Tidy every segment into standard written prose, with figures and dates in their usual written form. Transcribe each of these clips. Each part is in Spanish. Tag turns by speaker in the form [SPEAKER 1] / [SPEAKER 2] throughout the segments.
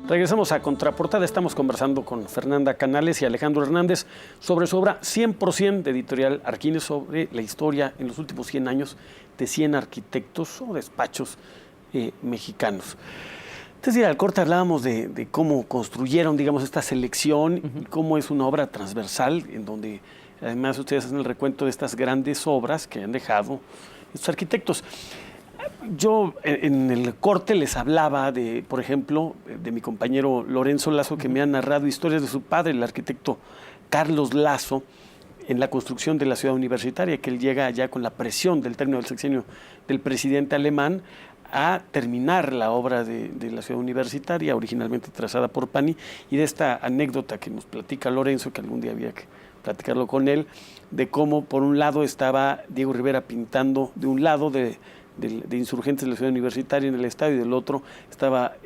[SPEAKER 1] Regresamos a Contraportada. Estamos conversando con Fernanda Canales y Alejandro Hernández sobre su obra 100% de Editorial Arquines, sobre la historia en los últimos 100 años de 100 arquitectos o despachos mexicanos. Antes de ir al corte hablábamos de cómo construyeron, digamos, esta selección y cómo es una obra transversal en donde además ustedes hacen el recuento de estas grandes obras que han dejado estos arquitectos. Yo en el corte les hablaba de, por ejemplo, de mi compañero Lorenzo Lazo, que me ha narrado historias de su padre, el arquitecto Carlos Lazo, en la construcción de la ciudad universitaria, que él llega ya con la presión del término del sexenio del presidente alemán a terminar la obra de la ciudad universitaria, originalmente trazada por Pani, y de esta anécdota que nos platica Lorenzo, que algún día había que platicarlo con él, de cómo por un lado estaba Diego Rivera pintando de un lado de insurgentes de la ciudad universitaria en el estadio, y del otro estaba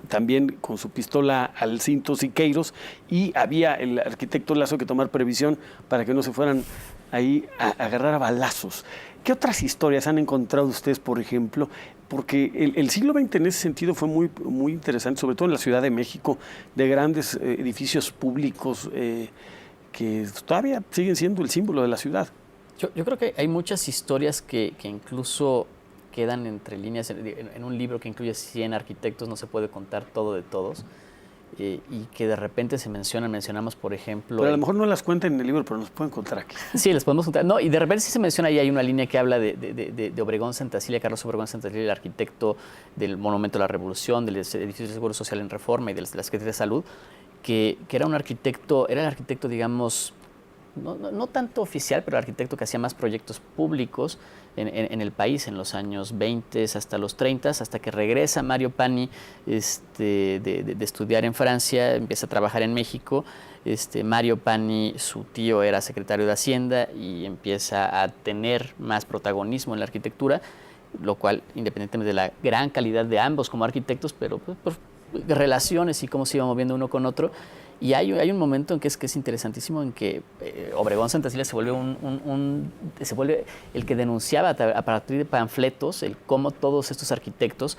[SPEAKER 1] también con su pistola al cinto Siqueiros, y había el arquitecto Lazo que tomar previsión para que no se fueran ahí a agarrar a balazos. ¿Qué otras historias han encontrado ustedes, por ejemplo? Porque el siglo XX en ese sentido fue muy interesante, sobre todo en la Ciudad de México, de grandes edificios públicos que todavía siguen siendo el símbolo de la ciudad.
[SPEAKER 2] Yo creo que hay muchas historias que incluso quedan entre líneas. En un libro que incluye 100 arquitectos no se puede contar todo de todos, y que de repente mencionamos, por ejemplo...
[SPEAKER 1] Pero a lo mejor no las cuentan en el libro, pero nos pueden contar aquí.
[SPEAKER 2] Sí, les podemos contar. No, y de repente sí se menciona, ahí hay una línea que habla de Obregón Santacilia, Carlos Obregón Santacilia, el arquitecto del Monumento a la Revolución, del edificio de Seguro Social en Reforma y de la Secretaría de Salud, que era un arquitecto, era el arquitecto, digamos... No tanto oficial, pero arquitecto que hacía más proyectos públicos en el país en los años 20 hasta los 30, hasta que regresa Mario Pani de estudiar en Francia, empieza a trabajar en México. Mario Pani, su tío, era secretario de Hacienda y empieza a tener más protagonismo en la arquitectura, lo cual, independientemente de la gran calidad de ambos como arquitectos, pero por relaciones y cómo se iba moviendo uno con otro. Y hay un momento en que es interesantísimo, en que Obregón Santacilia se vuelve el que denunciaba a partir de panfletos el cómo todos estos arquitectos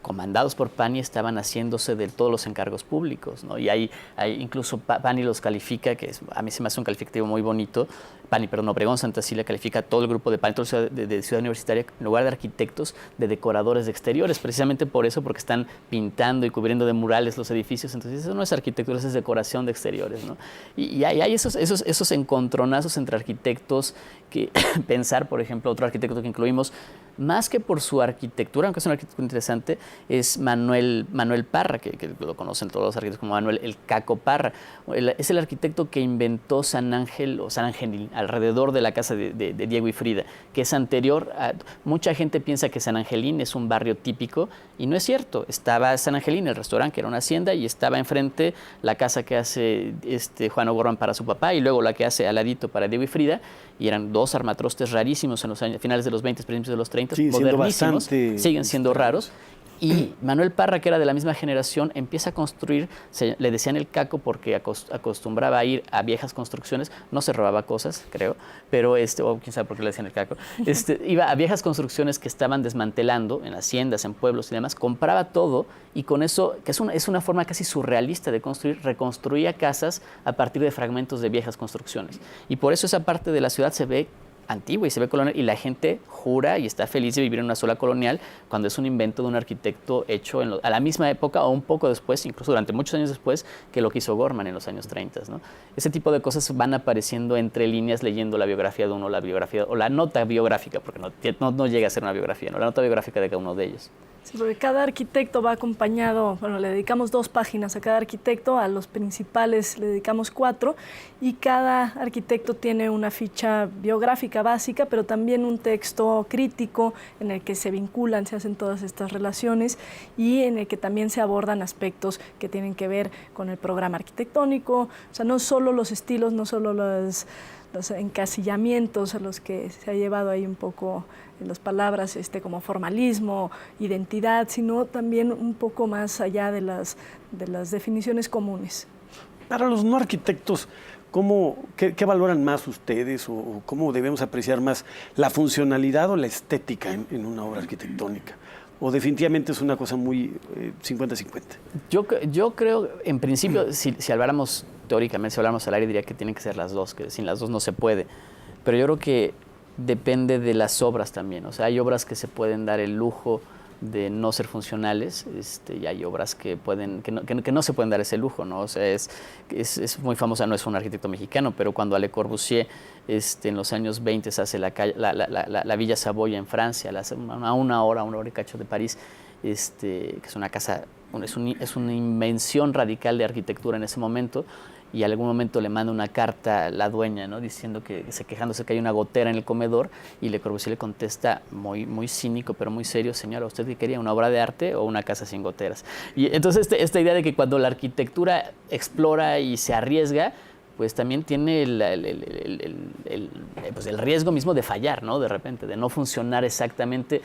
[SPEAKER 2] comandados por Pani estaban haciéndose de todos los encargos públicos, ¿no? Y hay incluso Pani los califica, que a mí se me hace un calificativo muy bonito. Obregón Santacilia califica a todo el grupo de Pani, de Ciudad Universitaria, en lugar de arquitectos, de decoradores de exteriores, precisamente por eso, porque están pintando y cubriendo de murales los edificios. Entonces eso no es arquitectura, eso es decoración de exteriores, ¿no? Y hay esos encontronazos entre arquitectos, que pensar, por ejemplo, otro arquitecto que incluimos, más que por su arquitectura, aunque es un arquitecto interesante, es Manuel Parra, que lo conocen todos los arquitectos como Manuel el Caco Parra. Es el arquitecto que inventó San Ángel o San Angelín, alrededor de la casa de Diego y Frida, que es anterior a... Mucha gente piensa que San Angelín es un barrio típico, y no es cierto. Estaba San Angelín, el restaurante, que era una hacienda, y estaba enfrente la casa que hace Juan O'Gorman para su papá, y luego la que hace al ladito para Diego y Frida, y eran dos armatrostes rarísimos en los años, finales de los 20, principios de los 30, modernísimos, siguen siendo raros. Y Manuel Parra, que era de la misma generación, empieza a construir, le decían el Caco porque acostumbraba a ir a viejas construcciones, no se robaba cosas, creo, pero o quién sabe por qué le decían el Caco, iba a viejas construcciones que estaban desmantelando en haciendas, en pueblos y demás, compraba todo, y con eso, que es una forma casi surrealista de construir, reconstruía casas a partir de fragmentos de viejas construcciones. Y por eso esa parte de la ciudad se ve antigua y se ve colonial, y la gente jura y está feliz de vivir en una sola colonial cuando es un invento de un arquitecto hecho a la misma época o un poco después, incluso durante muchos años después, que lo que hizo Gorman en los años 30, ¿no? Ese tipo de cosas van apareciendo entre líneas leyendo la biografía de uno, la biografía o la nota biográfica, porque no llega a ser una biografía, ¿no? La nota biográfica de cada uno de ellos.
[SPEAKER 3] Sí, porque cada arquitecto va acompañado, le dedicamos 2 páginas a cada arquitecto, a los principales le dedicamos 4, y cada arquitecto tiene una ficha biográfica básica, pero también un texto crítico en el que se vinculan, se hacen todas estas relaciones, y en el que también se abordan aspectos que tienen que ver con el programa arquitectónico, o sea, no solo los estilos, no solo los encasillamientos a los que se ha llevado ahí un poco en las palabras como formalismo, identidad, sino también un poco más allá de las definiciones comunes.
[SPEAKER 1] Para los no arquitectos, ¿qué valoran más ustedes, o cómo debemos apreciar más la funcionalidad o la estética en una obra arquitectónica? ¿O definitivamente es una cosa muy 50-50?
[SPEAKER 2] Yo creo, en principio, si habláramos teóricamente, si habláramos al aire, diría que tienen que ser las dos, que sin las dos no se puede. Pero yo creo que depende de las obras también. O sea, hay obras que se pueden dar el lujo de no ser funcionales, y hay obras que no se pueden dar ese lujo, ¿no? O sea, es muy famosa, no es un arquitecto mexicano, pero cuando Le Corbusier en los años 20 se hace la Villa Savoya en Francia, a una hora y cacho de París, que es una casa, es una invención radical de arquitectura en ese momento, y en algún momento le manda una carta a la dueña, ¿no? Diciendo quejándose que hay una gotera en el comedor, y Le Corbusier le contesta muy, muy cínico, pero muy serio: señora, ¿usted qué quería, una obra de arte o una casa sin goteras? Y entonces esta idea de que cuando la arquitectura explora y se arriesga, pues también tiene el riesgo mismo de fallar, ¿no? De repente, de no funcionar exactamente.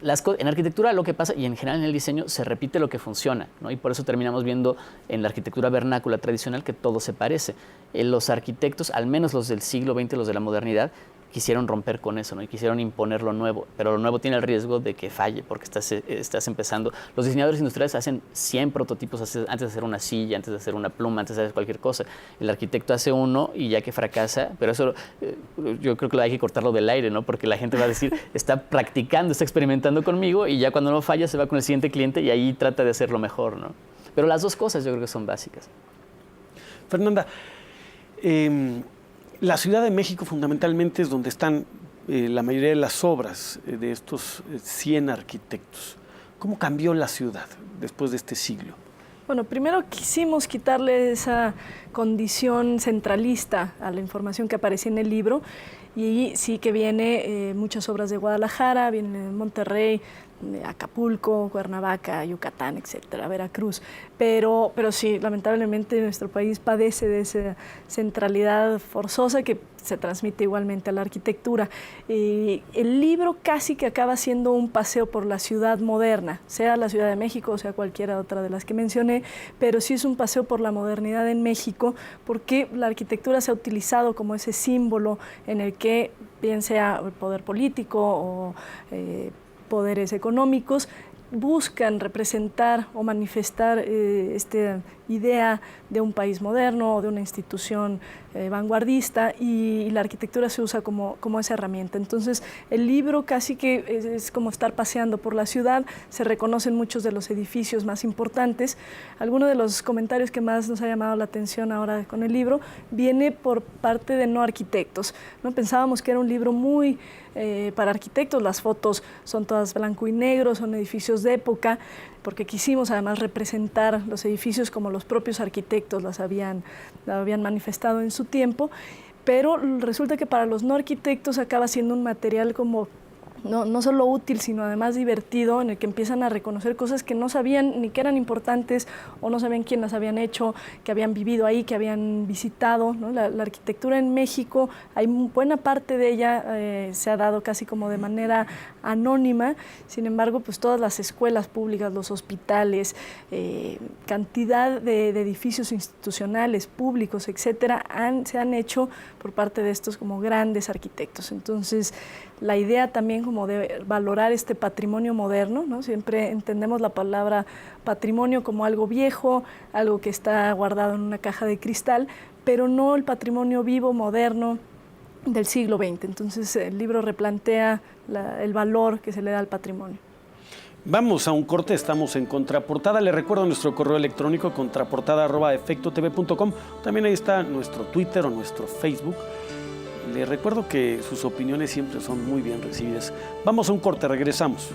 [SPEAKER 2] En arquitectura lo que pasa, y en general en el diseño, se repite lo que funciona, ¿no? Y por eso terminamos viendo en la arquitectura vernácula tradicional que todo se parece. Los arquitectos, al menos los del siglo XX, los de la modernidad, quisieron romper con eso, ¿no? Y quisieron imponer lo nuevo, pero lo nuevo tiene el riesgo de que falle, porque estás empezando. Los diseñadores industriales hacen 100 prototipos antes de hacer una silla, antes de hacer una pluma, antes de hacer cualquier cosa. El arquitecto hace uno y ya que fracasa, pero eso yo creo que hay que cortarlo del aire, ¿no? Porque la gente va a decir, está practicando, está experimentando conmigo, y ya cuando no falla se va con el siguiente cliente y ahí trata de hacerlo mejor, ¿no? Pero las dos cosas yo creo que son básicas.
[SPEAKER 1] Fernanda, la Ciudad de México fundamentalmente es donde están la mayoría de las obras de estos 100 arquitectos. ¿Cómo cambió la ciudad después de este siglo?
[SPEAKER 3] Bueno, primero quisimos quitarle esa condición centralista a la información que aparecía en el libro, y sí que viene muchas obras de Guadalajara, viene Monterrey, Acapulco, Cuernavaca, Yucatán, etcétera, Veracruz. Pero sí, lamentablemente nuestro país padece de esa centralidad forzosa que se transmite igualmente a la arquitectura. El libro casi que acaba siendo un paseo por la ciudad moderna, sea la Ciudad de México o sea cualquiera otra de las que mencioné, pero sí es un paseo por la modernidad en México, porque la arquitectura se ha utilizado como ese símbolo en el que, bien sea el poder político o poderes económicos, buscan representar o manifestar esta idea de un país moderno o de una institución vanguardista, y la arquitectura se usa como esa herramienta. Entonces, el libro casi que es como estar paseando por la ciudad, se reconocen muchos de los edificios más importantes. Alguno de los comentarios que más nos ha llamado la atención ahora con el libro viene por parte de no arquitectos, ¿no? Pensábamos que era un libro muy para arquitectos, las fotos son todas blanco y negro, son edificios de época, porque quisimos además representar los edificios como los propios arquitectos la habían manifestado en su tiempo, pero resulta que para los no arquitectos acaba siendo un material como no solo útil, sino además divertido, en el que empiezan a reconocer cosas que no sabían ni que eran importantes, o no sabían quién las habían hecho, que habían vivido ahí, que habían visitado, ¿no? La arquitectura en México, hay buena parte de ella se ha dado casi como de manera anónima. Sin embargo, pues todas las escuelas públicas, los hospitales, cantidad de edificios institucionales, públicos, etcétera, se han hecho por parte de estos como grandes arquitectos. Entonces, la idea también como de valorar este patrimonio moderno, ¿no? Siempre entendemos la palabra patrimonio como algo viejo, algo que está guardado en una caja de cristal, pero no el patrimonio vivo, moderno del siglo XX. Entonces, el libro replantea el valor que se le da al patrimonio.
[SPEAKER 1] Vamos a un corte, estamos en Contraportada. Le recuerdo nuestro correo electrónico, contraportada@efectotv.com. También ahí está nuestro Twitter o nuestro Facebook. Le recuerdo que sus opiniones siempre son muy bien recibidas. Vamos a un corte, regresamos.